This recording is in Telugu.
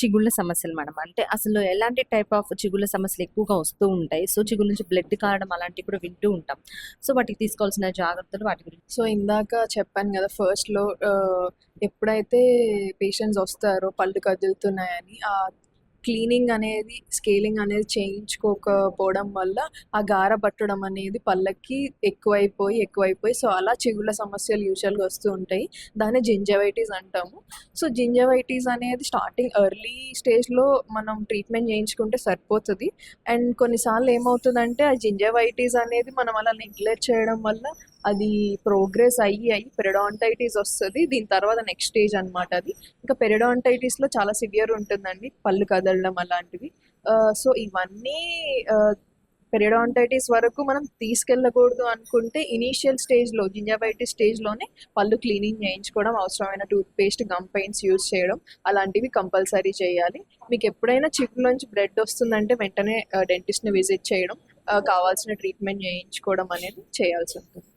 చిగుళ్ళ సమస్యలు మేడం. అంటే అసలు ఎలాంటి టైప్ ఆఫ్ చిగుళ్ళ సమస్యలు ఎక్కువగా వస్తూ ఉంటాయి. సో, చిగుళ్ళ నుంచి బ్లడ్ కారడం అలాంటివి కూడా వింటూ ఉంటాం. సో, వాటికి తీసుకోవాల్సిన జాగ్రత్తలు వాటి గురించి. సో ఇందాక చెప్పాను కదా ఫస్ట్లో, ఎప్పుడైతే పేషెంట్స్ వస్తారో పళ్ళు కదులుతున్నాయని, ఆ క్లీనింగ్ అనేది స్కేలింగ్ అనేది చేయించుకోకపోవడం వల్ల ఆ గార పట్టడం అనేది పళ్ళకి ఎక్కువైపోయి సో అలా చిగుళ్ళ సమస్యలు యూజువల్గా వస్తూ ఉంటాయి. దాన్ని జింజవైటిస్ అంటాము. సో జింజవైటిస్ అనేది స్టార్టింగ్ ఎర్లీ స్టేజ్లో మనం ట్రీట్మెంట్ చేయించుకుంటే సరిపోతుంది. అండ్ కొన్నిసార్లు ఏమవుతుందంటే ఆ జింజవైటిస్ అనేది మనం అలా నెగ్లెక్ట్ చేయడం వల్ల అది ప్రోగ్రెస్ అయ్యి పెరిడాంటైటిస్ వస్తుంది. దీని తర్వాత నెక్స్ట్ స్టేజ్ అనమాట అది. ఇంకా పెరిడాంటైటిస్లో చాలా సివియర్ ఉంటుందండి, పళ్ళు కదలడం అలాంటివి. సో ఇవన్నీ పెరిడాంటైటిస్ వరకు మనం తీసుకెళ్ళకూడదు అనుకుంటే ఇనీషియల్ స్టేజ్లో జింజాబైటిస్ స్టేజ్లోనే పళ్ళు క్లీనింగ్ చేయించుకోవడం, అవసరమైన toothpaste, gum paints use చేయడం అలాంటివి కంపల్సరీ చేయాలి. మీకు ఎప్పుడైనా చిగురులోంచి బ్లడ్ వస్తుందంటే వెంటనే డెంటిస్ట్ని విజిట్ చేయడం, కావాల్సిన ట్రీట్మెంట్ చేయించుకోవడం అనేది చేయాల్సి ఉంటుంది.